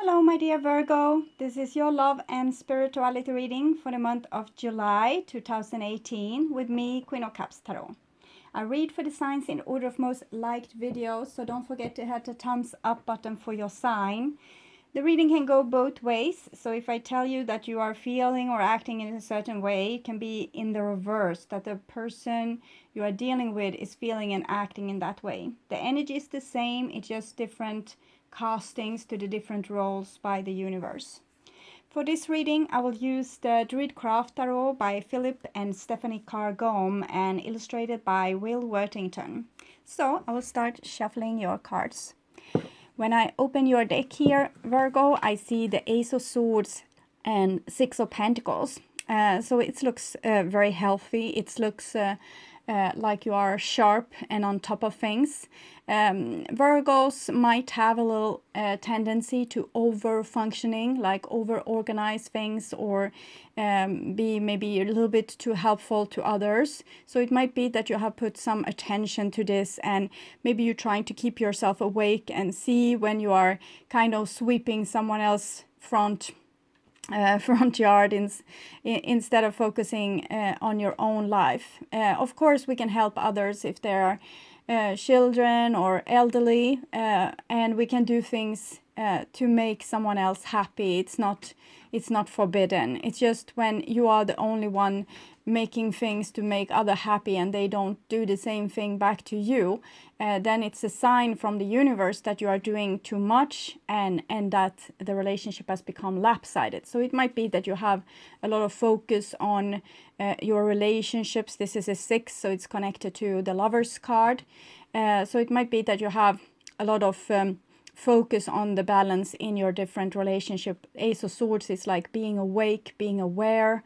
Hello, my dear Virgo. This is your love and spirituality reading for the month of July 2018 with me, Queen of Cups Tarot. I read for the signs in order of most liked videos, so don't forget to hit the thumbs up button for your sign. The reading can go both ways, so if I tell you that you are feeling or acting in a certain way, it can be in the reverse, that the person you are dealing with is feeling and acting in that way. The energy is the same, it's just different castings to the different roles by the universe. For this reading, I will use the Druidcraft Tarot by Philip and Stephanie Carr-Gomm and illustrated by Will Worthington. So I will start shuffling your cards. When I open your deck here, Virgo, I see the Ace of Swords and Six of Pentacles. So it looks very healthy. It looks like you are sharp and on top of things. Virgos might have a little tendency to over-functioning, like over-organize things or be maybe a little bit too helpful to others. So it might be that you have put some attention to this and maybe you're trying to keep yourself awake and see when you are kind of sweeping someone else's front yard instead of focusing on your own life. Of course, we can help others if they are children or elderly, and we can do things to make someone else happy. It's not forbidden. It's just when you are the only one making things to make other happy and they don't do the same thing back to you, then it's a sign from the universe that you are doing too much and that the relationship has become lopsided. So it might be that you have a lot of focus on your relationships. This is a 6, so it's connected to the Lover's card. So it might be that you have a lot of focus on the balance in your different relationship. Ace of Swords is like being awake, being aware,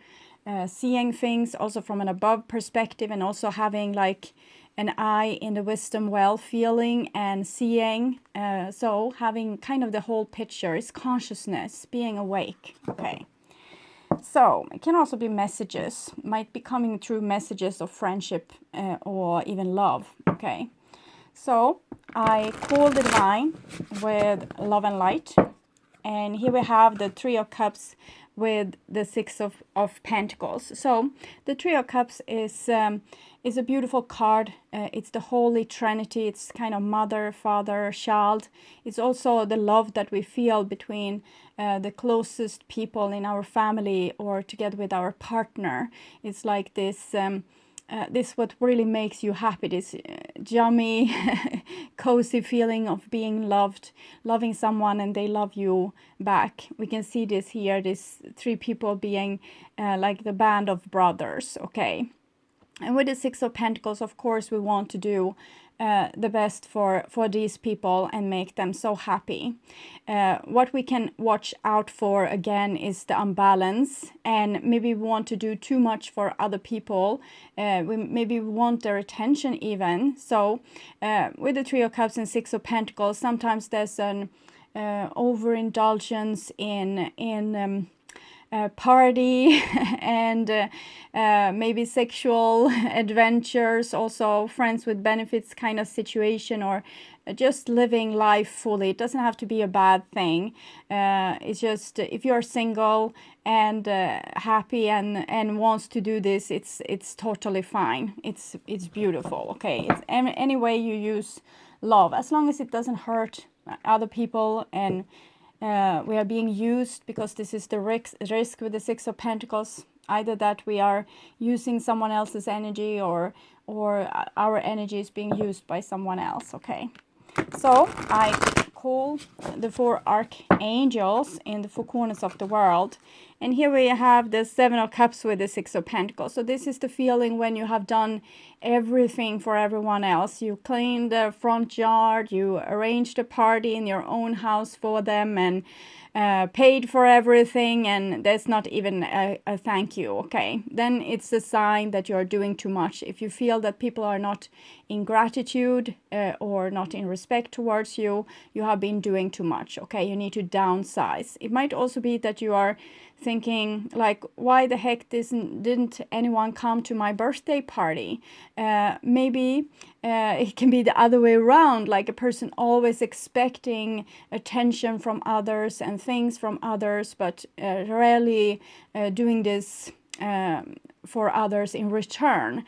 seeing things also from an above perspective, and also having like an eye in the wisdom well, feeling and seeing. So having kind of the whole picture is consciousness, being awake. Okay. So it can also be messages, might be coming through messages of friendship or even love. Okay. So I call the divine with love and light. And here we have the Three of Cups with the Six of Pentacles. So the Three of Cups is a beautiful card. It's the Holy Trinity. It's kind of mother, father, child. It's also the love that we feel between the closest people in our family or together with our partner. It's like this this what really makes you happy, this yummy cozy feeling of being loved, loving someone and they love you back. We can see this here, this 3 people being like the band of brothers. Okay. And with the Six of Pentacles, of course, we want to do the best for these people and make them so happy. What we can watch out for, again, is the imbalance. And maybe we want to do too much for other people. Maybe we want their attention even. So with the Three of Cups and Six of Pentacles, sometimes there's an overindulgence in party and maybe sexual adventures, also friends with benefits kind of situation, or just living life fully. It doesn't have to be a bad thing. It's just if you're single and happy and wants to do this, it's totally fine. It's beautiful. Okay, it's any way you use love, as long as it doesn't hurt other people and we are being used, because this is the risk with the Six of Pentacles, either that we are using someone else's energy or our energy is being used by someone else. Okay, so I call the 4 archangels in the 4 corners of the world, and here we have the 7 of Cups with the 6 of Pentacles. So this is the feeling when you have done everything for everyone else. You cleaned the front yard, you arranged a party in your own house for them, and paid for everything, and there's not even a thank you. Okay, then it's a sign that you're doing too much. If you feel that people are not in gratitude or not in respect towards you, you have been doing too much. Okay, you need to downsize. It might also be that you are thinking thinking like, why the heck didn't anyone come to my birthday party? Maybe it can be the other way around, like a person always expecting attention from others and things from others, but rarely doing this for others in return.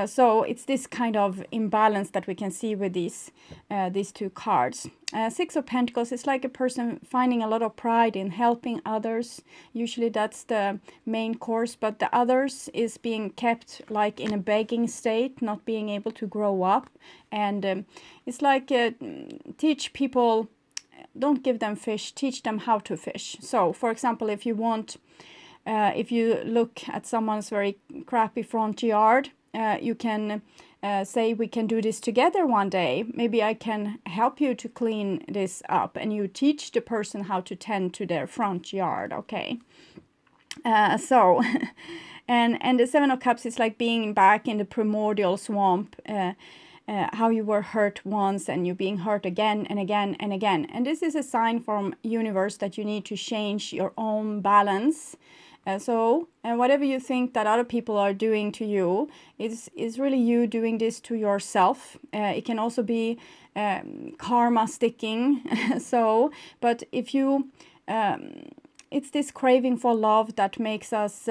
So it's this kind of imbalance that we can see with these two cards. Six of Pentacles is like a person finding a lot of pride in helping others. Usually that's the main course, but the others is being kept like in a begging state, not being able to grow up. And it's like teach people, don't give them fish, teach them how to fish. So for example, if you want if you look at someone's very crappy front yard, you can say, we can do this together one day. Maybe I can help you to clean this up, and you teach the person how to tend to their front yard, okay? So, and the Seven of Cups is like being back in the primordial swamp, how you were hurt once and you're being hurt again and again and again. And this is a sign from universe that you need to change your own balance. So whatever you think that other people are doing to you is really you doing this to yourself. It can also be karma sticking. So, but if you, it's this craving for love that makes us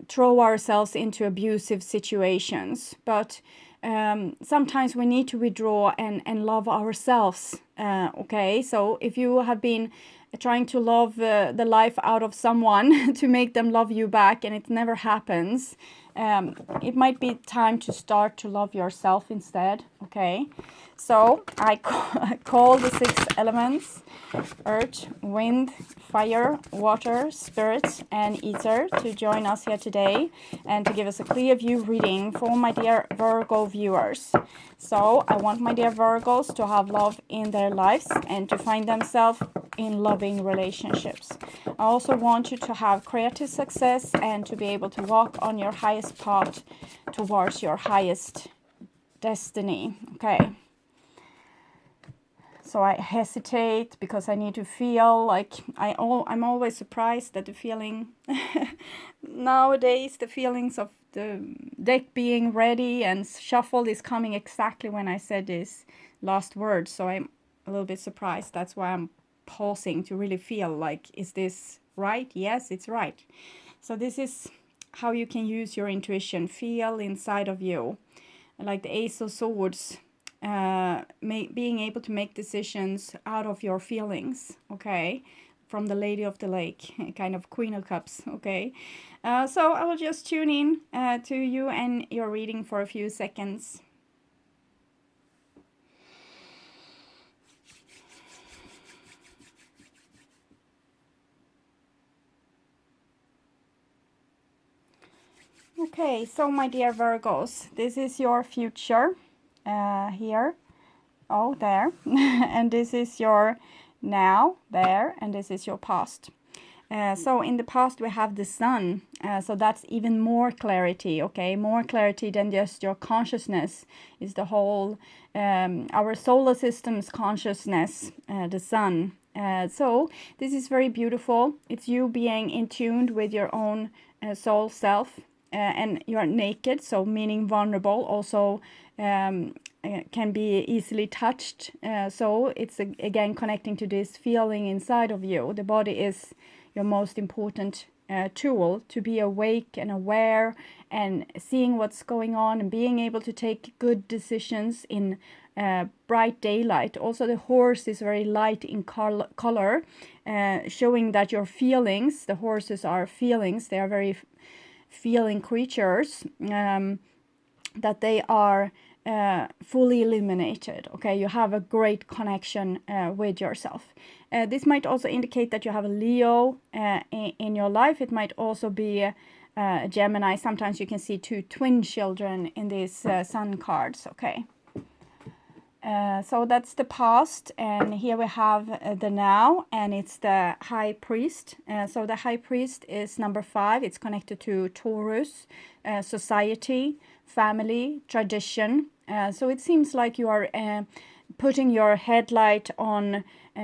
throw ourselves into abusive situations. But sometimes we need to withdraw and love ourselves. Okay, so if you have been trying to love the life out of someone to make them love you back and it never happens, it might be time to start to love yourself instead. Okay, so I call the six elements: earth, wind, fire, water, spirit, and ether to join us here today and to give us a clear view reading for my dear Virgo viewers. So I want my dear Virgos to have love in their lives and to find themselves in loving relationships. I also want you to have creative success and to be able to walk on your highest path towards your highest destiny. Okay. So I hesitate because I need to feel like I'm always surprised that the feeling nowadays, the feelings of the deck being ready and shuffled is coming exactly when I said this last word. So I'm a little bit surprised. That's why I'm pausing to really feel like, is this right? Yes, it's right. So this is how you can use your intuition. Feel inside of you, like the Ace of Swords. Being able to make decisions out of your feelings, okay, from the Lady of the Lake, kind of Queen of Cups, okay. So I will just tune in to you and your reading for a few seconds. Okay, so my dear Virgos, this is your future. Here, oh there, and this is your now there, and this is your past. So in the past we have the sun, so that's even more clarity, okay, more clarity than just your consciousness is the whole our solar system's consciousness, the sun. So this is very beautiful. It's you being in tune with your own soul self. And you are naked, so meaning vulnerable, also can be easily touched. So it's again connecting to this feeling inside of you. The body is your most important tool to be awake and aware and seeing what's going on and being able to take good decisions in bright daylight. Also the horse is very light in color, showing that your feelings, the horses are feelings, they are very feeling creatures, that they are fully illuminated. Okay, you have a great connection with yourself. This might also indicate that you have a Leo in your life. It might also be a Gemini. Sometimes you can see two twin children in these sun cards. Okay. So that's the past, and here we have the now, and it's the High Priest. So the High Priest is number 5. It's connected to Taurus, society, family, tradition. So it seems like you are putting your headlight on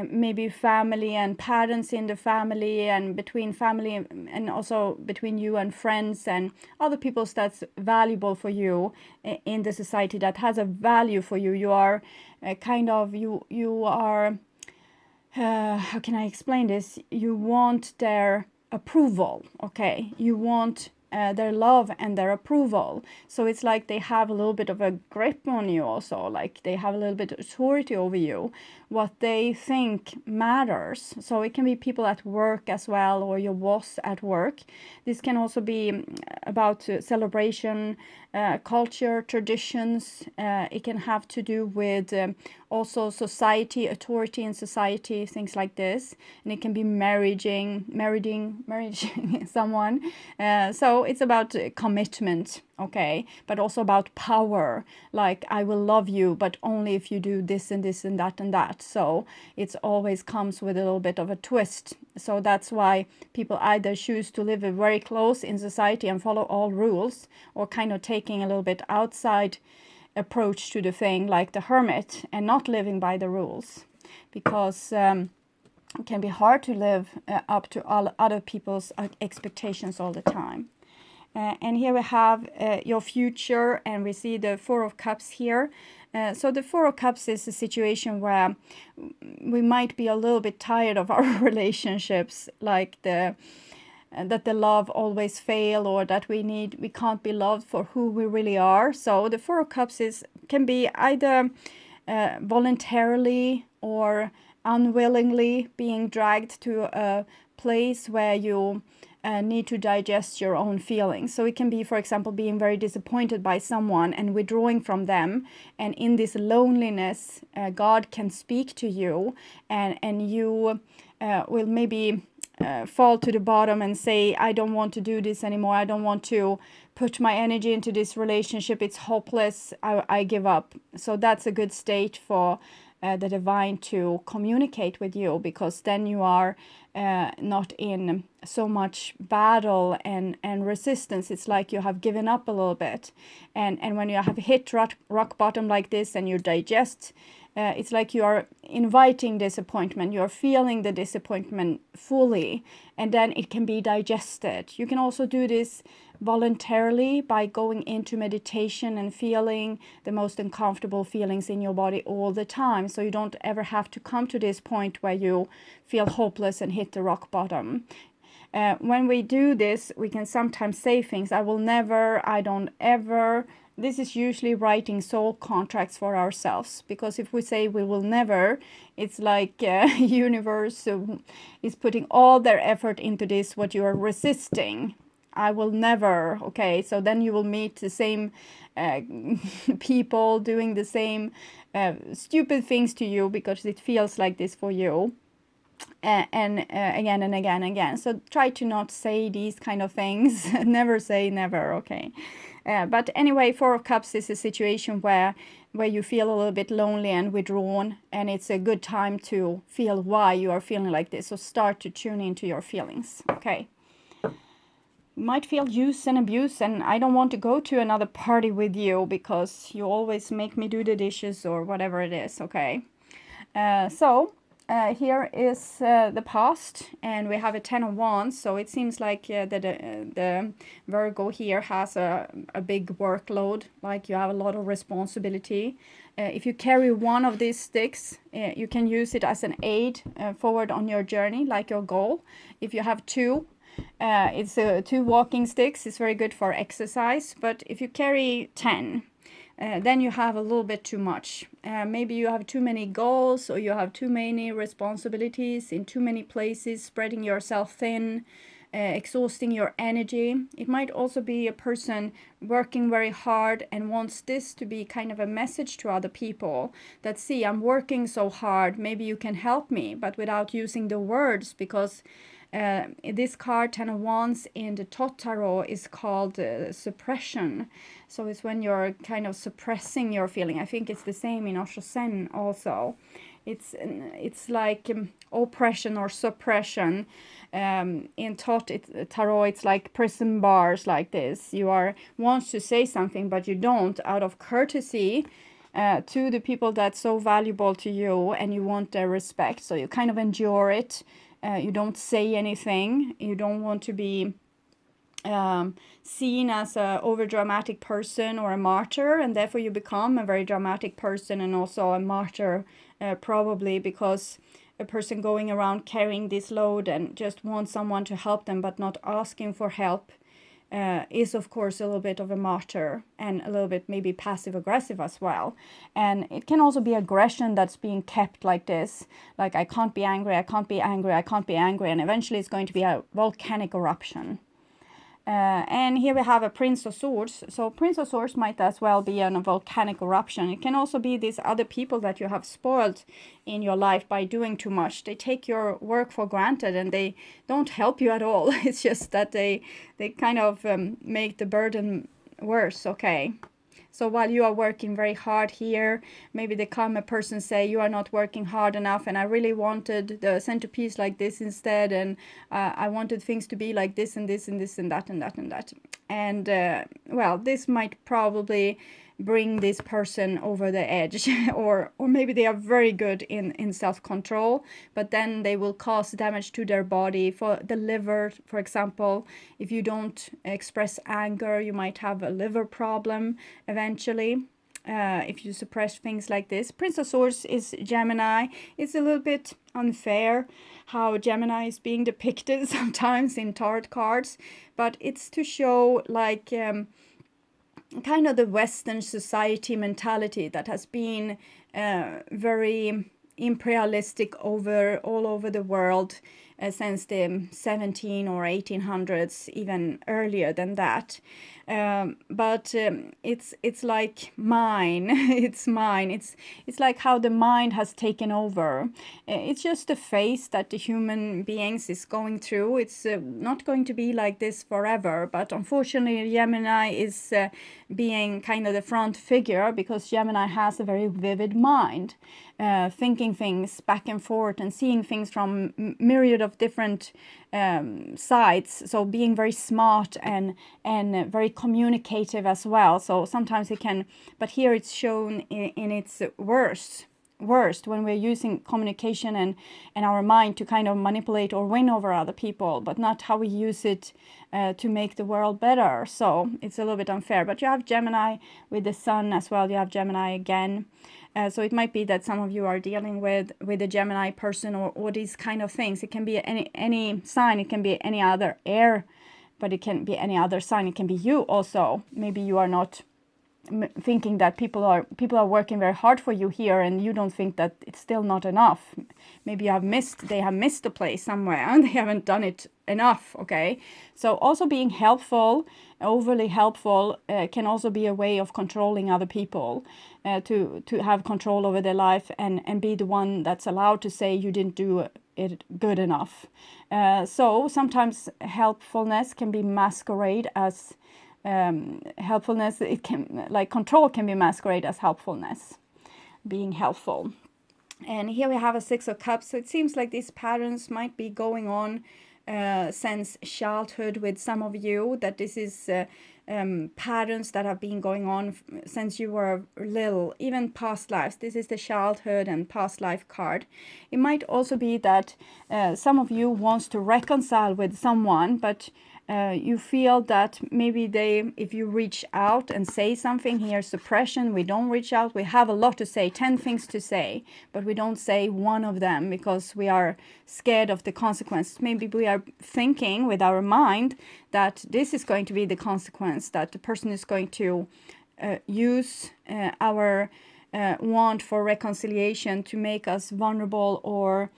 maybe family and parents in the family, and between family and also between you and friends and other people that's valuable for you in the society, that has a value for you. You are you are how can I explain this? You want their approval, okay? You want their love and their approval. So it's like they have a little bit of a grip on you also, like they have a little bit of authority over you, what they think matters. So it can be people at work as well, or your boss at work. This can also be about celebration, culture, traditions. It can have to do with also society, authority in society, things like this. And it can be marrying someone. So it's about commitment, okay, but also about power, like I will love you, but only if you do this and this and that and that. So it always comes with a little bit of a twist. So that's why people either choose to live very close in society and follow all rules, or kind of taking a little bit outside approach to the thing, like the hermit, and not living by the rules, because it can be hard to live up to all other people's expectations all the time. And here we have your future, and we see the Four of Cups here. So the Four of Cups is a situation where we might be a little bit tired of our relationships, like that the love always fail, or that we can't be loved for who we really are. So the Four of Cups can be either voluntarily or unwillingly being dragged to a place where you need to digest your own feelings. So it can be, for example, being very disappointed by someone and withdrawing from them. And in this loneliness, God can speak to you, and you will maybe fall to the bottom and say, I don't want to do this anymore. I don't want to put my energy into this relationship. It's hopeless. I give up. So that's a good state for the divine to communicate with you, because then you are not in so much battle and resistance. It's like you have given up a little bit. And when you have hit rock bottom like this and you digest, it's like you are inviting disappointment. You are feeling the disappointment fully, and then it can be digested. You can also do this voluntarily by going into meditation and feeling the most uncomfortable feelings in your body all the time. So you don't ever have to come to this point where you feel hopeless and hit the rock bottom. When we do this, we can sometimes say things, I will never, I don't ever. This is usually writing soul contracts for ourselves, because if we say we will never, it's like universe is putting all their effort into this, what you are resisting. I will never, okay, so then you will meet the same people doing the same stupid things to you, because it feels like this for you. And again and again and again. So try to not say these kind of things. Never say never, okay? But anyway, Four of Cups is a situation where you feel a little bit lonely and withdrawn, and it's a good time to feel why you are feeling like this. So start to tune into your feelings, okay? You might feel used and abused, and I don't want to go to another party with you because you always make me do the dishes or whatever it is, okay? Here is the past, and we have a 10 of Wands, so it seems like the Virgo here has a big workload, like you have a lot of responsibility. If you carry one of these sticks, you can use it as an aid forward on your journey, like your goal. If you have two, it's 2 walking sticks, it's very good for exercise. But if you carry 10, then you have a little bit too much. Maybe you have too many goals, or you have too many responsibilities in too many places, spreading yourself thin, exhausting your energy. It might also be a person working very hard and wants this to be kind of a message to other people that, see, I'm working so hard, maybe you can help me, but without using the words, because this card, 10 of Wands, in the Tot Tarot is called suppression. So it's when you're kind of suppressing your feeling. I think it's the same in Osho Zen also. It's like oppression or suppression. In Tarot, it's like prison bars like this. You want to say something, but you don't, out of courtesy. to the people that's so valuable to you, and you want their respect. So you kind of endure it. You don't say anything. You don't want to be seen as a over dramatic person or a martyr, and therefore you become a very dramatic person and also a martyr, probably because a person going around carrying this load and just wants someone to help them but not asking for help is of course a little bit of a martyr, and a little bit maybe passive aggressive as well. And it can also be aggression that's being kept like this, like I can't be angry, I can't be angry, I can't be angry, and eventually it's going to be a volcanic eruption. And here we have a Prince of Swords. So Prince of Swords might as well be a volcanic eruption. It can also be these other people that you have spoiled in your life by doing too much. They take your work for granted and they don't help you at all. It's just that they kind of make the burden worse, okay? So while you are working very hard here, maybe there come a person say you are not working hard enough, and I really wanted the centerpiece like this instead, and I wanted things to be like this and this and this and that and that and that. And well, this might probably bring this person over the edge, or maybe they are very good in self-control, but then they will cause damage to their body. For the liver, for example, if you don't express anger, you might have a liver problem eventually. If you suppress things like this. Prince of Swords is Gemini. It's a little bit unfair how Gemini is being depicted sometimes in tarot cards, but it's to show like kind of the Western society mentality that has been very imperialistic all over the world since the 17 or 1800s, even earlier than that. But it's like mine. It's mine. It's like how the mind has taken over. It's just a phase that the human beings is going through. It's not going to be like this forever. But unfortunately, Gemini is being kind of the front figure because Gemini has a very vivid mind, thinking things back and forth and seeing things from myriad of different sides. So being very smart and very communicative as well. So sometimes it can, but here it's shown in its worst when we're using communication and our mind to kind of manipulate or win over other people, but not how we use it to make the world better. So it's a little bit unfair. But you have Gemini with the sun as well. You have Gemini again. So it might be that some of you are dealing with a Gemini person or these kind of things. It can be any sign. It can be any other air, but it can be any other sign. It can be you also. Maybe you are not thinking that people are working very hard for you here, and you don't think that it's still not enough. Maybe they have missed a place somewhere and they haven't done it enough. Okay, so also being helpful, overly helpful, can also be a way of controlling other people, to have control over their life and be the one that's allowed to say you didn't do it good enough. So sometimes helpfulness can be masquerade as helpfulness. It can, like control can be masquerade as helpfulness, being helpful. And here we have a Six of Cups. So it seems like these patterns might be going on since childhood with some of you, that this is patterns that have been going on since you were little, even past lives. This is the childhood and past life card. It might also be that some of you wants to reconcile with someone, but you feel that maybe if you reach out and say something, here suppression, we don't reach out, we have a lot to say, 10 things to say, but we don't say one of them because we are scared of the consequences. Maybe we are thinking with our mind that this is going to be the consequence, that the person is going to use our want for reconciliation to make us vulnerable or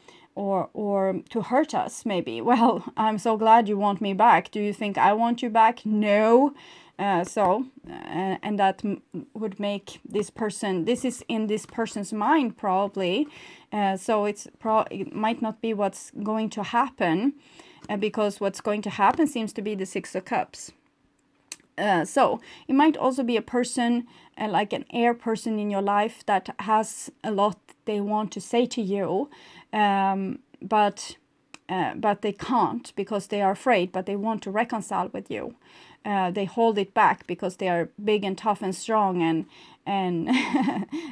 to hurt us, maybe. Well, I'm so glad you want me back. Do you think I want you back? No. And that would make this person, this is in this person's mind probably. So it might not be what's going to happen, because what's going to happen seems to be the Six of Cups. So it might also be a person, like an air person in your life, that has a lot they want to say to you, but they can't because they are afraid, but they want to reconcile with you. they hold it back because they are big and tough and strong, and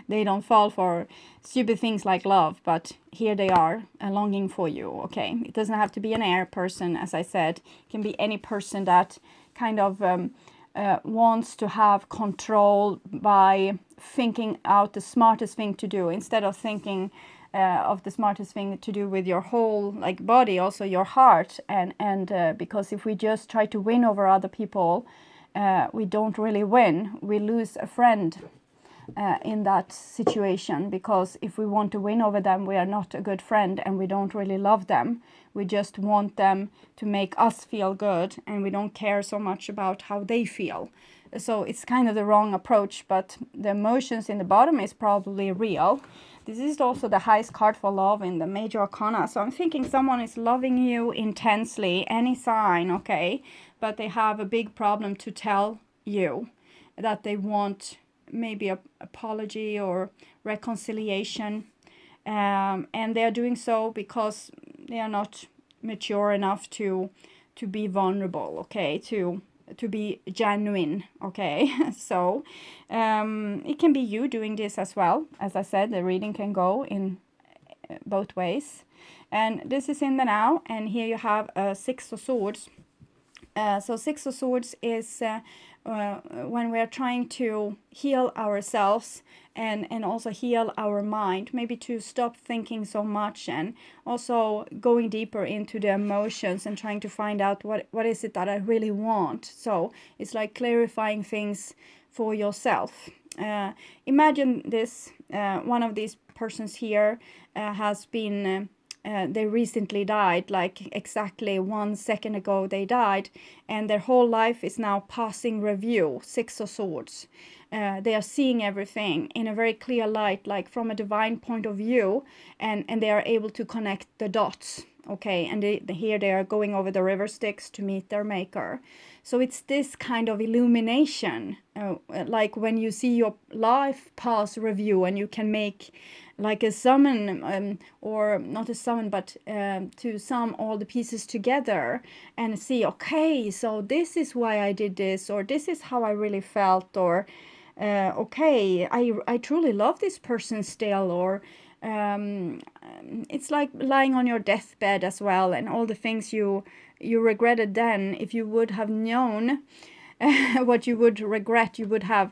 they don't fall for stupid things like love. But here they are, longing for you. Okay, it doesn't have to be an air person, as I said. It can be any person that kind of wants to have control by thinking out the smartest thing to do, instead of thinking of the smartest thing to do with your whole like body, also your heart. And because if we just try to win over other people, we don't really win. We lose a friend in that situation, because if we want to win over them, we are not a good friend, and we don't really love them. We just want them to make us feel good, and we don't care so much about how they feel. So it's kind of the wrong approach, but the emotions in the bottom is probably real. This is also the highest card for love in the major arcana. So I'm thinking someone is loving you intensely, any sign, okay? But they have a big problem to tell you that they want maybe a apology or reconciliation. And they are doing so because they are not mature enough to be vulnerable, okay? To be genuine, okay? So it can be you doing this as well. As I said, the reading can go in both ways. And this is in the now, and here you have a Six of Swords. So Six of Swords is when we are trying to heal ourselves and also heal our mind, maybe to stop thinking so much, and also going deeper into the emotions and trying to find out what is it that I really want. So it's like clarifying things for yourself. Imagine this, one of these persons here has been they recently died, like exactly 1 second ago they died, and their whole life is now passing review. Six of Swords. They are seeing everything in a very clear light, like from a divine point of view, and they are able to connect the dots, okay? And here they are going over the river Styx to meet their maker. So it's this kind of illumination, like when you see your life pass review, and you can make like a summon, or not a summon, but to sum all the pieces together and see, okay, so this is why I did this, or this is how I really felt, or okay, I truly love this person still, or it's like lying on your deathbed as well, and all the things you regretted then. If you would have known what you would regret, you would have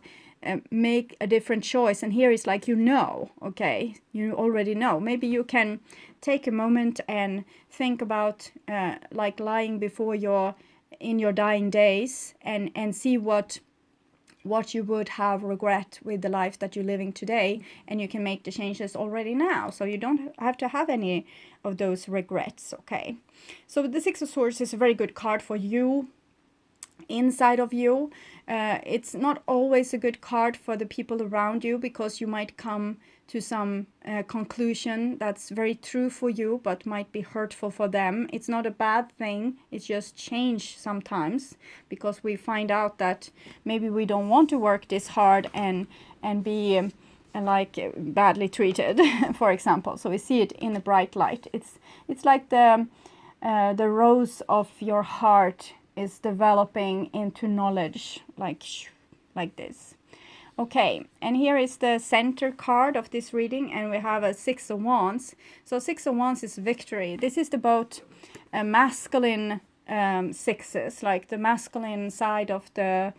make a different choice. And here is like, okay, you already know. Maybe you can take a moment and think about like lying before in your dying days, and see what you would have regret with the life that you're living today, and you can make the changes already now, so you don't have to have any of those regrets, okay? So the Six of Swords is a very good card for you, inside of you. It's not always a good card for the people around you, because you might come to some conclusion that's very true for you but might be hurtful for them. It's not a bad thing, it's just change sometimes, because we find out that maybe we don't want to work this hard and be like badly treated for example. So we see it in a bright light. It's like the rose of your heart is developing into knowledge, like this. Okay, and here is the center card of this reading, and we have a Six of Wands. So Six of Wands is victory. This is about masculine sixes, like the masculine side of the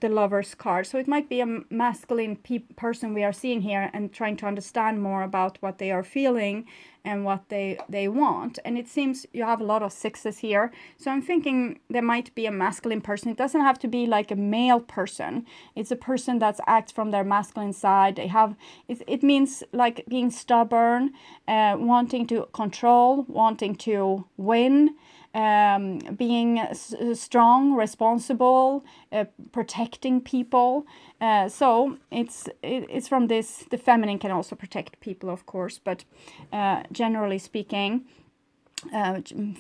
Lover's card. So it might be a masculine person we are seeing here, and trying to understand more about what they are feeling and what they want. And it seems you have a lot of sixes here. So I'm thinking there might be a masculine person. It doesn't have to be like a male person. It's a person that acts from their masculine side. They have, it means like being stubborn, wanting to control, wanting to win, being strong, responsible, protecting people. So it's from this. The feminine can also protect people, of course, but generally speaking,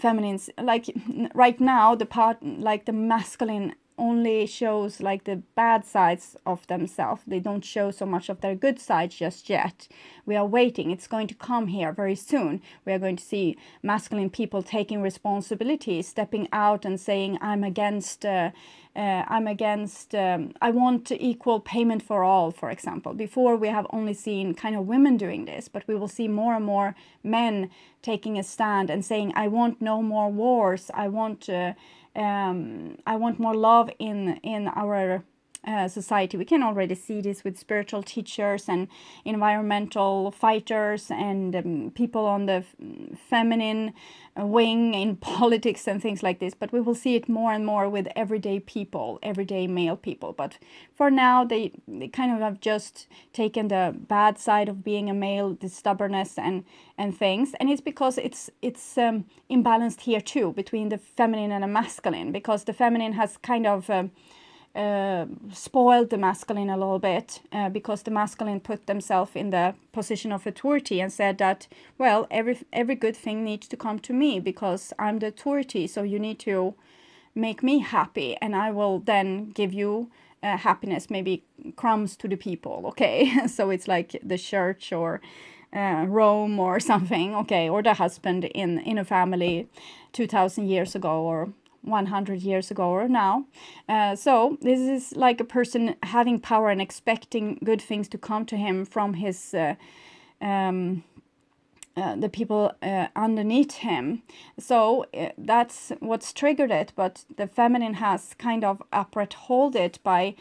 feminines, like right now, the part like the masculine only shows like the bad sides of themselves. They don't show so much of their good side just yet. We are waiting. It's going to come here very soon. We are going to see masculine people taking responsibility, stepping out and saying, I want equal payment for all, for example. Before, we have only seen kind of women doing this, but we will see more and more men taking a stand and saying, I want no more wars. I want more love in our society. We can already see this with spiritual teachers and environmental fighters and people on the feminine wing in politics and things like this. But we will see it more and more with everyday people, everyday male people. But for now, they kind of have just taken the bad side of being a male, the stubbornness and things. And it's because it's imbalanced here too, between the feminine and the masculine, because the feminine has kind of spoiled the masculine a little bit, because the masculine put themselves in the position of authority and said that, well, every good thing needs to come to me because I'm the authority, so you need to make me happy and I will then give you happiness, maybe crumbs to the people, okay? So it's like the church or Rome or something, okay, or the husband in a family 2,000 years ago or 100 years ago or now. So this is like a person having power and expecting good things to come to him from his the people underneath him. So that's what's triggered it, but the feminine has kind of uphold it by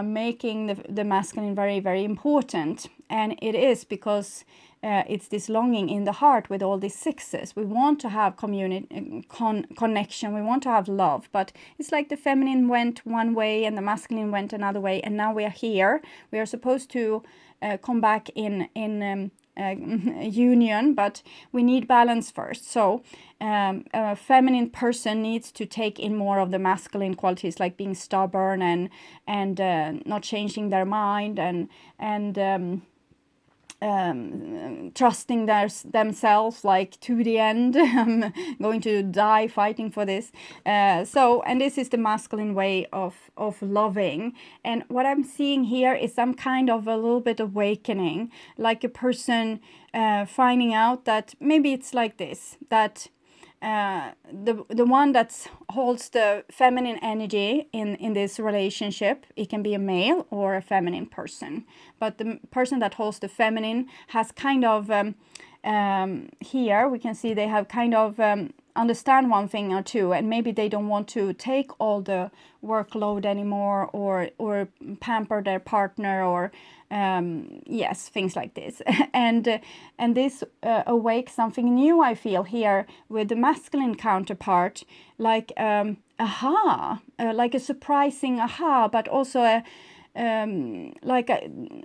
making the masculine very, very important. And it is because it's this longing in the heart with all these sixes. We want to have connection, we want to have love, but it's like the feminine went one way and the masculine went another way, and now we are here. We are supposed to come back in union, but we need balance first. So a feminine person needs to take in more of the masculine qualities, like being stubborn and not changing their mind and trusting themselves like to the end. I'm going to die fighting for this. And this is the masculine way of loving. And what I'm seeing here is some kind of a little bit awakening, like a person finding out that maybe it's like this, that the one that holds the feminine energy in this relationship, it can be a male or a feminine person, but the person that holds the feminine has kind of here we can see they have kind of understand one thing or two, and maybe they don't want to take all the workload anymore or pamper their partner or yes, things like this. and this awakes something new, I feel, here with the masculine counterpart, like like a surprising aha, but also a like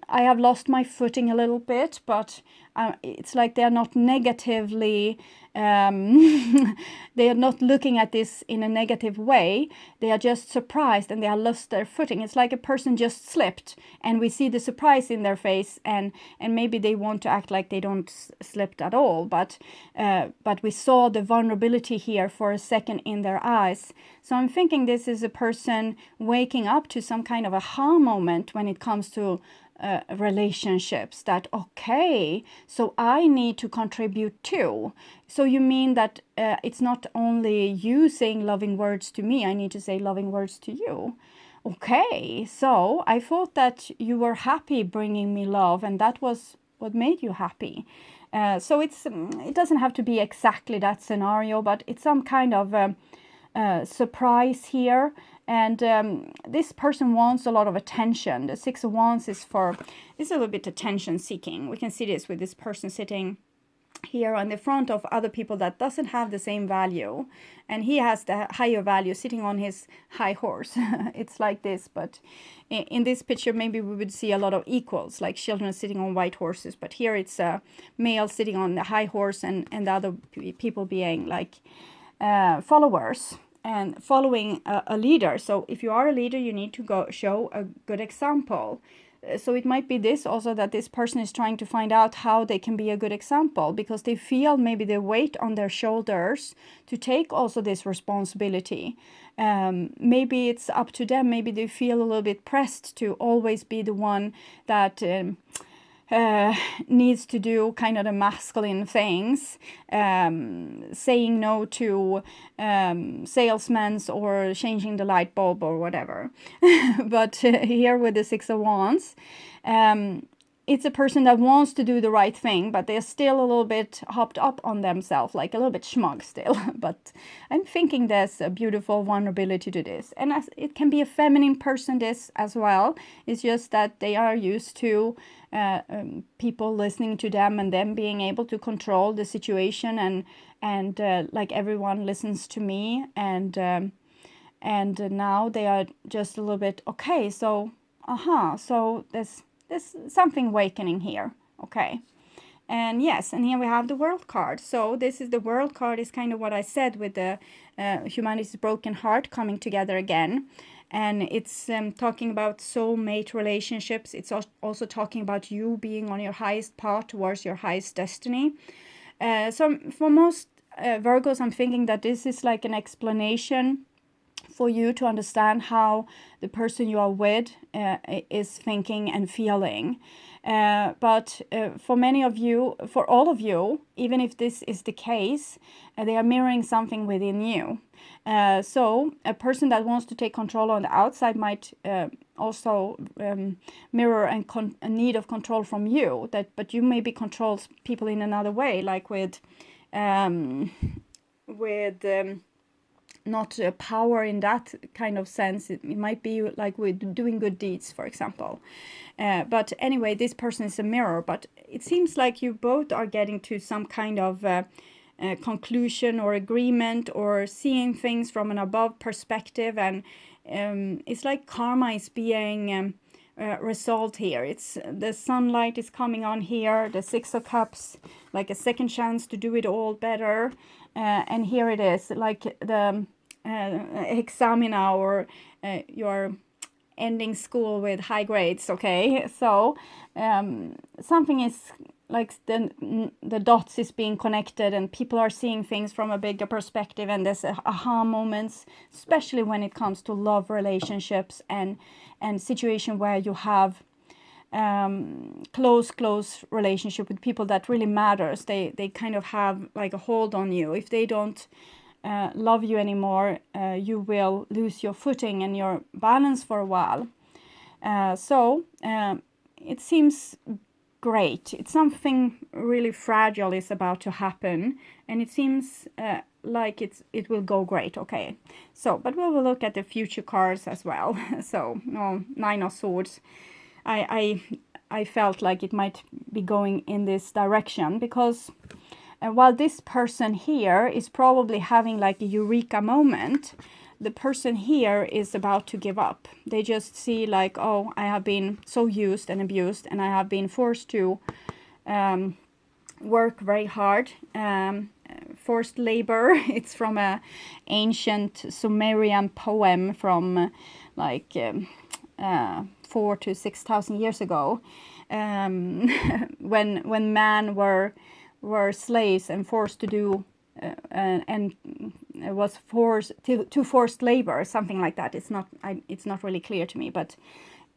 I have lost my footing a little bit, but it's like they're not negatively they are not looking at this in a negative way. They are just surprised and they are lost their footing. It's like a person just slipped and we see the surprise in their face, and maybe they want to act like they don't slipped at all, but we saw the vulnerability here for a second in their eyes. So I'm thinking this is a person waking up to some kind of aha moment when it comes to relationships, that okay, so I need to contribute too. So you mean that it's not only you saying loving words to me, I need to say loving words to you. Okay, so I thought that you were happy bringing me love, and that was what made you happy. So it doesn't have to be exactly that scenario, but it's some kind of surprise here. And this person wants a lot of attention. The Six of Wands is a little bit attention seeking. We can see this with this person sitting here on the front of other people that doesn't have the same value, and he has the higher value sitting on his high horse. It's like this, but in this picture maybe we would see a lot of equals, like children sitting on white horses, but here it's a male sitting on the high horse and the other people being like followers and following a leader. So if you are a leader, you need to go show a good example. so it might be this also, that this person is trying to find out how they can be a good example, because they feel maybe the weight on their shoulders to take also this responsibility. Maybe it's up to them. Maybe they feel a little bit pressed to always be the one that needs to do kind of the masculine things, saying no to salesmen or changing the light bulb or whatever. But here with the Six of Wands, it's a person that wants to do the right thing, but they're still a little bit hopped up on themselves, like a little bit smug still. But I'm thinking there's a beautiful vulnerability to this. And as it can be a feminine person, this as well. It's just that they are used to people listening to them and them being able to control the situation, and like everyone listens to me, and now they are just a little bit, okay, so so there's something awakening here, okay. And yes, and here we have the World card. So this is the World card, is kind of what I said with the humanity's broken heart coming together again. And it's talking about soulmate relationships. It's also talking about you being on your highest path towards your highest destiny. So for most Virgos, I'm thinking that this is like an explanation for you to understand how the person you are with is thinking and feeling. But for many of you, for all of you, even if this is the case, they are mirroring something within you. So a person that wants to take control on the outside might also mirror a need of control from you. But you maybe control people in another way, like with not power in that kind of sense. It might be like with doing good deeds, for example. But anyway, this person is a mirror. But it seems like you both are getting to some kind of conclusion or agreement, or seeing things from an above perspective. And it's like karma is being resolved here. It's the sunlight is coming on here, the Six of Cups, like a second chance to do it all better. And here it is, like the examina, or you're ending school with high grades, okay? So something is like the dots is being connected, and people are seeing things from a bigger perspective, and there's aha moments, especially when it comes to love relationships and situation where you have close relationship with people that really matters. They kind of have like a hold on you. If they don't love you anymore, you will lose your footing and your balance for a while. So it seems great. It's something really fragile is about to happen, and it seems like it will go great, okay. So, but we will look at the future cards as well. So, Nine of Swords. I felt like it might be going in this direction, because while this person here is probably having like a eureka moment, the person here is about to give up. They just see like, oh, I have been so used and abused, and I have been forced to work very hard. Forced labor. It's from a ancient Sumerian poem from like 4,000 to 6,000 years ago, when men were slaves and forced to do and was forced to forced labor, something like that. It's not really clear to me, but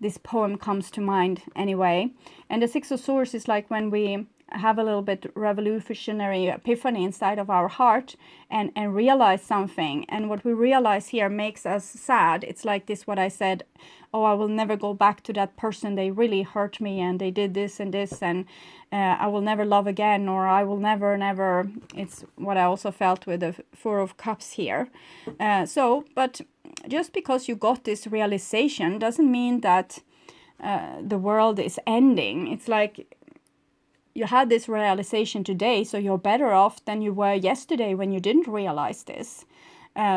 this poem comes to mind anyway. And the Six of Swords is like when we have a little bit revolutionary epiphany inside of our heart and realize something. And what we realize here makes us sad. It's like this, what I said, oh, I will never go back to that person. They really hurt me, and they did this and this, and I will never love again, or I will never. It's what I also felt with the Four of Cups here. But just because you got this realization doesn't mean that the world is ending. It's like you had this realization today, so you're better off than you were yesterday when you didn't realize this.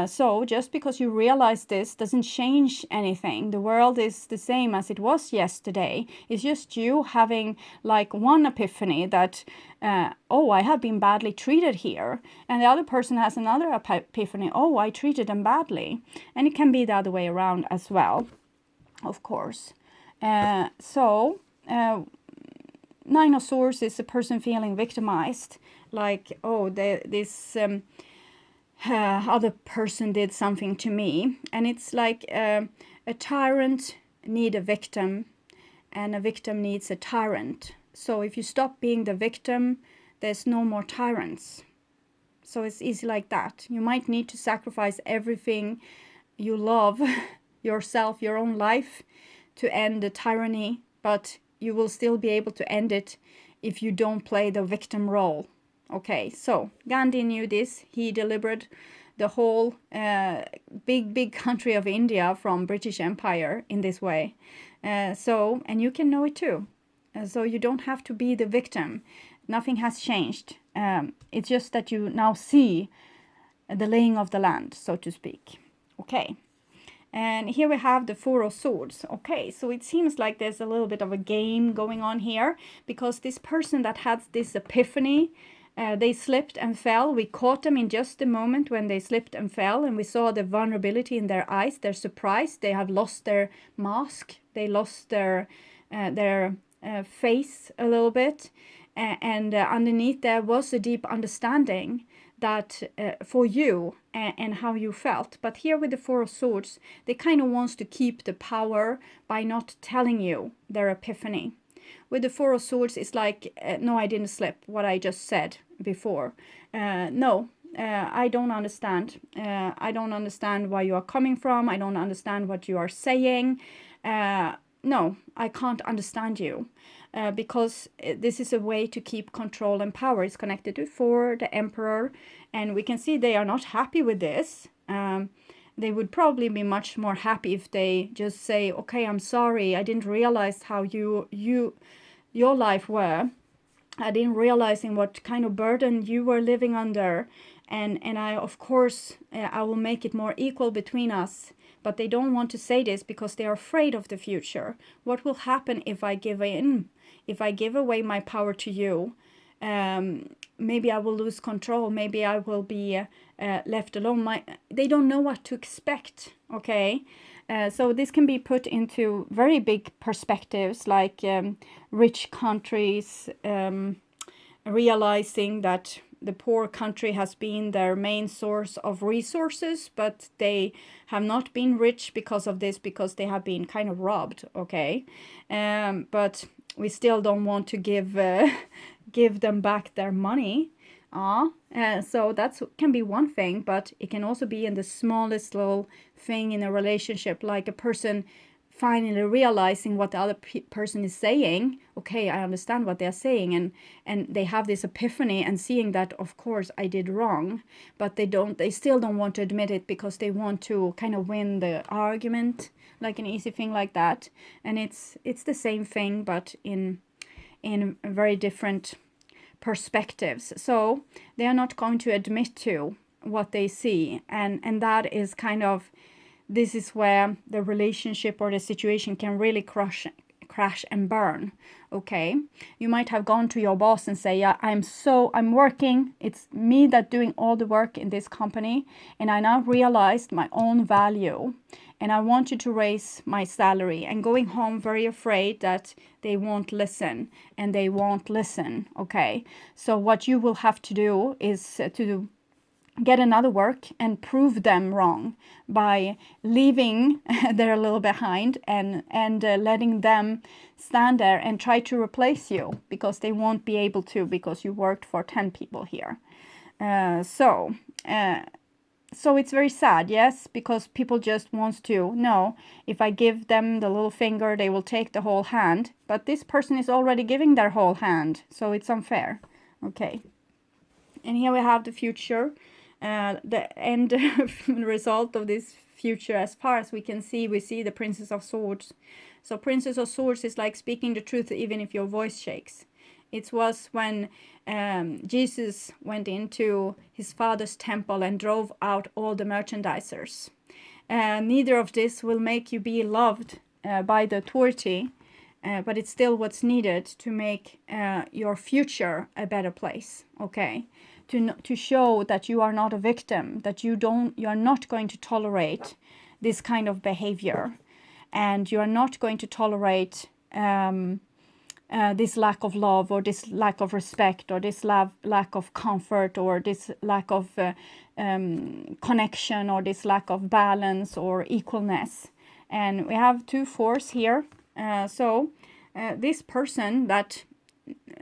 So just because you realize this doesn't change anything. The world is the same as it was yesterday. It's just you having like one epiphany that, oh, I have been badly treated here. And the other person has another epiphany, oh, I treated them badly. And it can be the other way around as well, of course. Nine of Swords is a person feeling victimized, like, oh, this other person did something to me. And it's like a tyrant needs a victim, and a victim needs a tyrant. So if you stop being the victim, there's no more tyrants. So it's easy like that. You might need to sacrifice everything you love, yourself, your own life, to end the tyranny, but you will still be able to end it if you don't play the victim role. Okay, so Gandhi knew this. He delivered the whole big country of India from British Empire in this way. And you can know it too. So you don't have to be the victim. Nothing has changed. It's just that you now see the laying of the land, so to speak. Okay. And here we have the Four of Swords. Okay, so it seems like there's a little bit of a game going on here, because this person that had this epiphany, they slipped and fell. We caught them in just a moment when they slipped and fell, and we saw the vulnerability in their eyes. They're surprised. They have lost their mask. They lost their face a little bit. And underneath there was a deep understanding that for you and how you felt. But here with the Four of Swords, they kind of wants to keep the power by not telling you their epiphany. With the Four of Swords, it's like, no, I didn't slip, what I just said before. No, I don't understand. I don't understand where you are coming from. I don't understand what you are saying. No, I can't understand you. Because this is a way to keep control and power. It's connected to Four, the Emperor, and we can see they are not happy with this. They would probably be much more happy if they just say, okay, I'm sorry, I didn't realize how your life were. I didn't realize in what kind of burden you were living under, and I, of course, I will make it more equal between us. But they don't want to say this because they are afraid of the future. What will happen if I give in? If I give away my power to you, maybe I will lose control. Maybe I will be left alone. They don't know what to expect, okay? So this can be put into very big perspectives, like rich countries realizing that the poor country has been their main source of resources, but they have not been rich because of this, because they have been kind of robbed, okay? But we still don't want to give them back their money. So that can be one thing, but it can also be in the smallest little thing in a relationship, like a person finally realizing what the other person is saying. Okay, I understand what they're saying, and they have this epiphany and seeing that, of course, I did wrong, but they still don't want to admit it because they want to kind of win the argument, like an easy thing like that. And it's the same thing, but in very different perspectives. So they are not going to admit to what they see, and that is kind of, this is where the relationship or the situation can really crash and burn. Okay, you might have gone to your boss and say, yeah, I'm working, it's me that doing all the work in this company, and I now realized my own value, and I want you to raise my salary, and going home very afraid that they won't listen, and they won't listen. Okay, so what you will have to do is to get another work and prove them wrong by leaving their little behind and letting them stand there and try to replace you, because they won't be able to, because you worked for 10 people here. So it's very sad, yes, because people just want to know, if I give them the little finger, they will take the whole hand. But this person is already giving their whole hand, so it's unfair. Okay. And here we have the future. The end result of this future, as far as we can see, we see the Princess of Swords. So Princess of Swords is like speaking the truth even if your voice shakes. It was when Jesus went into his father's temple and drove out all the merchandisers. Neither of this will make you be loved by the authority, but it's still what's needed to make your future a better place, okay? To show that you are not a victim, that you are not going to tolerate this kind of behavior. and you are not going to tolerate this lack of love, or this lack of respect, or this lack of comfort, or this lack of connection, or this lack of balance or equalness. And we have 2 4s here. So this person that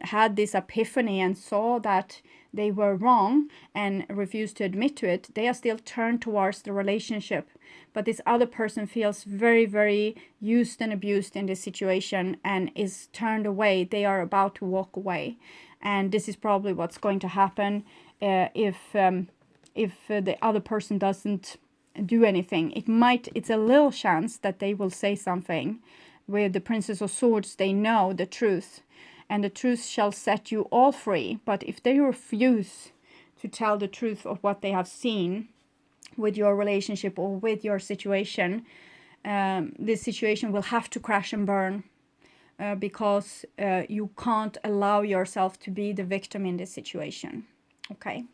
had this epiphany and saw that they were wrong and refused to admit to it, they are still turned towards the relationship. But this other person feels very, very used and abused in this situation and is turned away. They are about to walk away. And this is probably what's going to happen if the other person doesn't do anything. It's a little chance that they will say something. With the Princess of Swords, they know the truth, and the truth shall set you all free. But if they refuse to tell the truth of what they have seen with your relationship or with your situation, this situation will have to crash and burn, because you can't allow yourself to be the victim in this situation. Okay,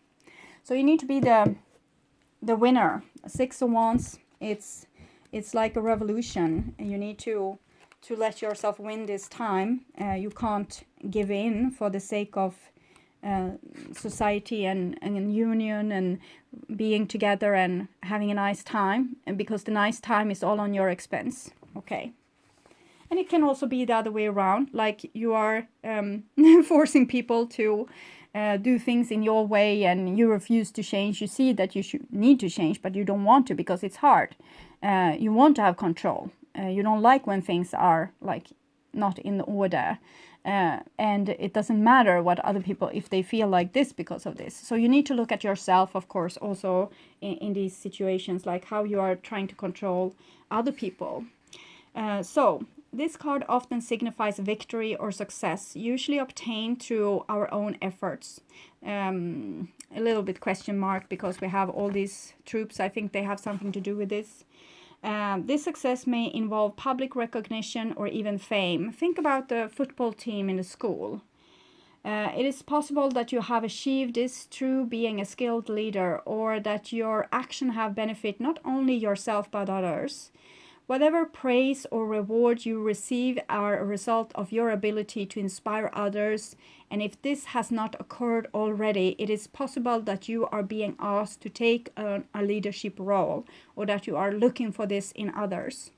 so you need to be the winner. 6 of Wands, it's like a revolution, and you need to let yourself win this time. You can't give in for the sake of society and union and being together and having a nice time, and because the nice time is all on your expense. Okay. And it can also be the other way around, like you are forcing people to do things in your way, and you refuse to change. You see that you need to change, but you don't want to because it's hard. You want to have control. You don't like when things are like not in order. And it doesn't matter what other people, if they feel like this because of this. So you need to look at yourself, of course, also in these situations, like how you are trying to control other people. So this card often signifies victory or success, usually obtained through our own efforts. A little bit question mark, because we have all these troops. I think they have something to do with this. This success may involve public recognition or even fame. Think about the football team in the school. It is possible that you have achieved this through being a skilled leader, or that your action have benefit not only yourself but others. Whatever praise or reward you receive are a result of your ability to inspire others, and if this has not occurred already, it is possible that you are being asked to take a leadership role, or that you are looking for this in others.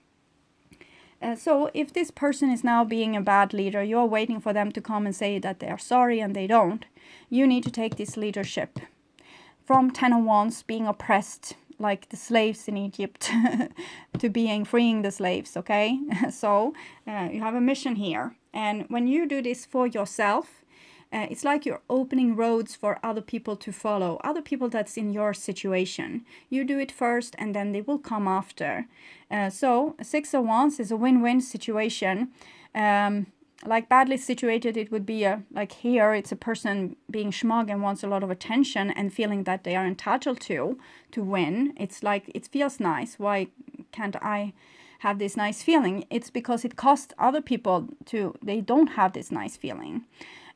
So if this person is now being a bad leader, you are waiting for them to come and say that they are sorry, and they don't. You need to take this leadership. From 10 of Wands, being oppressed, like the slaves in Egypt, to freeing the slaves, okay? So you have a mission here. And when you do this for yourself, it's like you're opening roads for other people to follow, other people that's in your situation. You do it first, and then they will come after. So 6 of Wands is a win-win situation. Like badly situated, it would be like here, it's a person being smug and wants a lot of attention and feeling that they are entitled to win. It's like, it feels nice. Why can't I have this nice feeling? It's because it costs other people they don't have this nice feeling.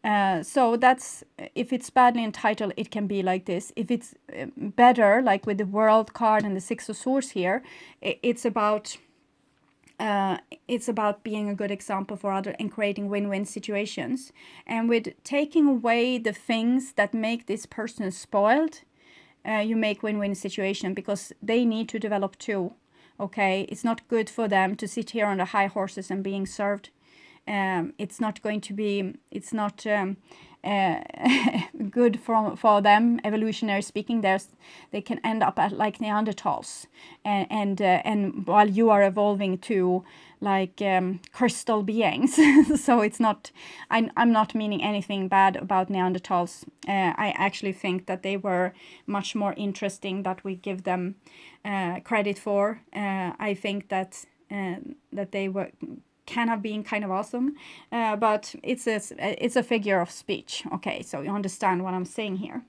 So that's, if it's badly entitled, it can be like this. If it's better, like with the World card and the 6 of Swords here, it's about being a good example for others and creating win-win situations. And with taking away the things that make this person spoiled, you make win-win situation, because they need to develop too. Okay, it's not good for them to sit here on the high horses and being served. It's not going to be. It's not good for them, evolutionary speaking. They can end up at like Neanderthals, and while you are evolving to like crystal beings. So it's not. I'm not meaning anything bad about Neanderthals. I actually think that they were much more interesting that we give them credit for. I think that they can have been kind of awesome, but it's a figure of speech. Okay, so you understand what I'm saying here.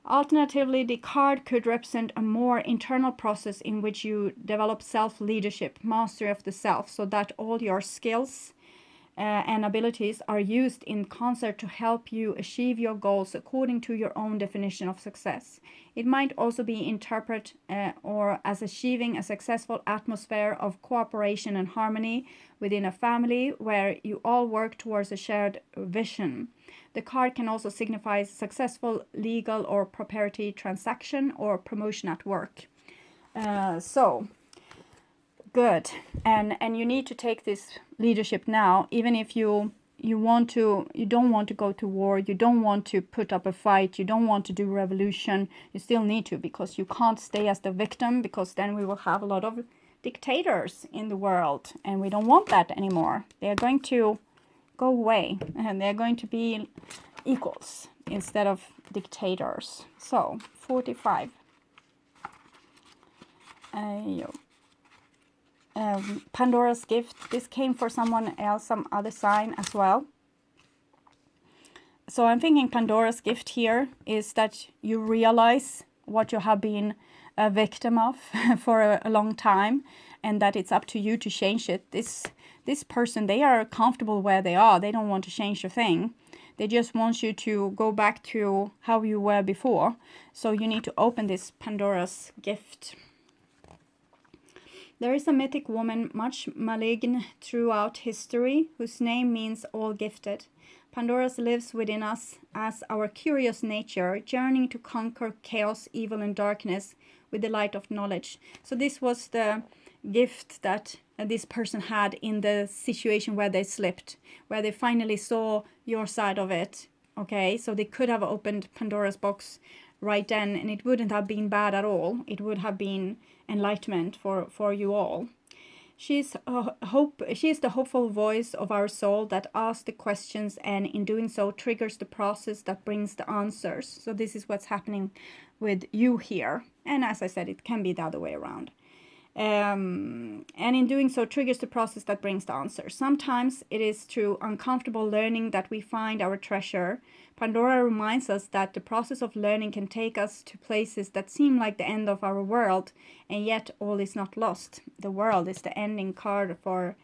Alternatively, the card could represent a more internal process in which you develop self-leadership, mastery of the self, so that all your skills and abilities are used in concert to help you achieve your goals according to your own definition of success. It might also be interpreted or as achieving a successful atmosphere of cooperation and harmony within a family where you all work towards a shared vision. The card can also signify successful legal or property transaction or promotion at work. So good, and you need to take this leadership now, even if you don't want to go to war, you don't want to put up a fight, you don't want to do revolution. You still need to, because you can't stay as the victim, because then we will have a lot of dictators in the world, and we don't want that anymore. They are going to go away, and they're going to be equals instead of dictators. So 45. Pandora's gift. This came for someone else, some other sign as well. So I'm thinking Pandora's gift here is that you realize what you have been a victim of for a long time, and that it's up to you to change it. This person, they are comfortable where they are. They don't want to change a thing. They just want you to go back to how you were before. So you need to open this Pandora's gift. There is a mythic woman, much maligned throughout history, whose name means all gifted. Pandora lives within us as our curious nature, yearning to conquer chaos, evil, and darkness with the light of knowledge. So this was the gift that this person had in the situation where they slipped, where they finally saw your side of it. Okay, so they could have opened Pandora's box right then, and it wouldn't have been bad at all. It would have been enlightenment for you all. She is the hopeful voice of our soul that asks the questions, and in doing so triggers the process that brings the answers. So this is what's happening with you here. And as I said, it can be the other way around. And in doing so triggers the process that brings the answer. Sometimes it is through uncomfortable learning that we find our treasure. Pandora reminds us that the process of learning can take us to places that seem like the end of our world, and yet all is not lost. The world is the ending card for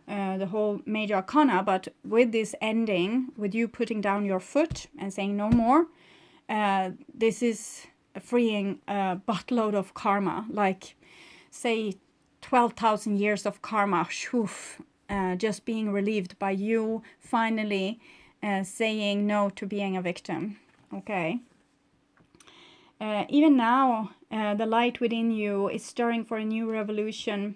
the whole major arcana, but with this ending, with you putting down your foot and saying no more, this is freeing a buttload of karma, like say 12,000 years of karma, just being relieved by you finally saying no to being a victim. Okay. Even now, the light within you is stirring for a new revelation,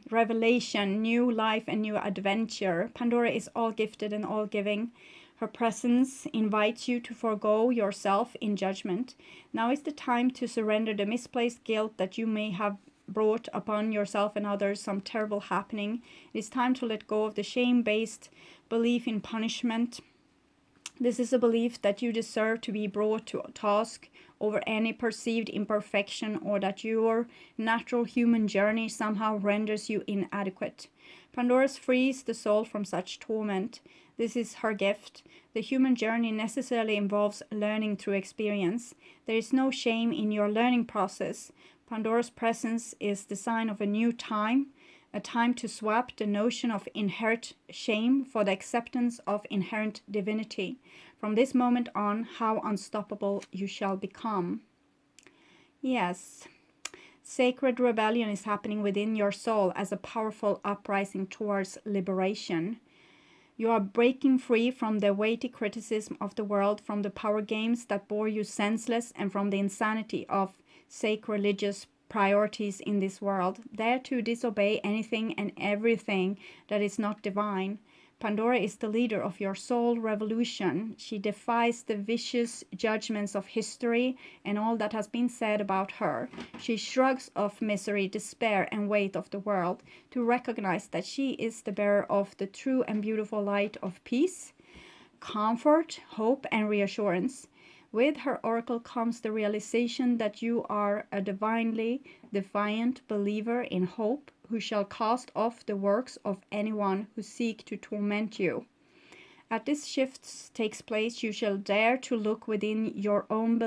new life, and new adventure. Pandora is all gifted and all giving. Her presence invites you to forego yourself in judgment. Now is the time to surrender the misplaced guilt that you may have brought upon yourself and others some terrible happening. It is time to let go of the shame-based belief in punishment. This is a belief that you deserve to be brought to task over any perceived imperfection, or that your natural human journey somehow renders you inadequate. Pandora frees the soul from such torment. This is her gift. The human journey necessarily involves learning through experience. There is no shame in your learning process. Pandora's presence is the sign of a new time, a time to swap the notion of inherent shame for the acceptance of inherent divinity. From this moment on, how unstoppable you shall become. Yes, sacred rebellion is happening within your soul as a powerful uprising towards liberation. You are breaking free from the weighty criticism of the world, from the power games that bore you senseless, and from the insanity of sacrilegious priorities in this world, there to disobey anything and everything that is not divine. Pandora is the leader of your soul revolution. She defies the vicious judgments of history and all that has been said about her. She shrugs off misery, despair, and weight of the world to recognize that she is the bearer of the true and beautiful light of peace, comfort, hope, and reassurance. With her oracle comes the realization that you are a divinely defiant believer in hope, who shall cast off the works of anyone who seek to torment you. At this shift takes place, you shall dare to look within your own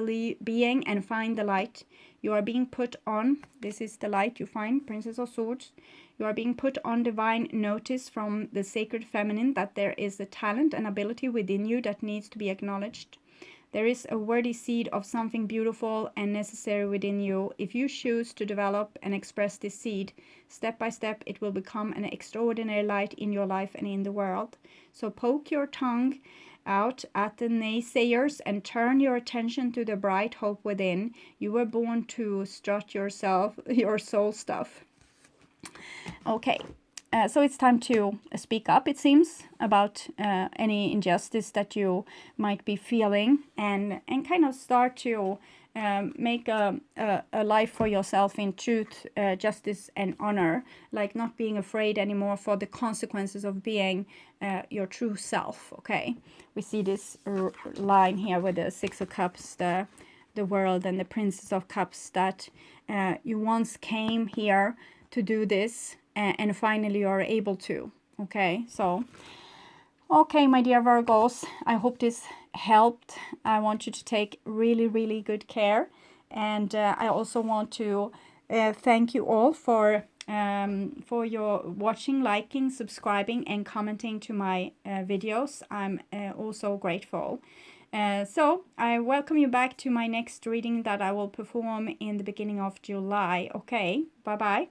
being and find the light. You are being put on, this is the light you find, Princess of Swords. You are being put on divine notice from the sacred feminine that there is a talent and ability within you that needs to be acknowledged. There is a worthy seed of something beautiful and necessary within you. If you choose to develop and express this seed, step by step, it will become an extraordinary light in your life and in the world. So poke your tongue out at the naysayers and turn your attention to the bright hope within. You were born to strut yourself, your soul stuff. Okay. So it's time to speak up, it seems, about any injustice that you might be feeling, and kind of start to make a life for yourself in truth, justice, and honor, like not being afraid anymore for the consequences of being your true self, okay? We see this line here with the Six of Cups, the world, and the Princess of Cups, that you once came here to do this, and finally you are able to. Okay, so okay, my dear Virgos, I hope this helped. I want you to take really good care, and I also want to thank you all for your watching, liking, subscribing, and commenting to my videos. I'm also grateful. So I welcome you back to my next reading that I will perform in the beginning of July. Okay, bye bye.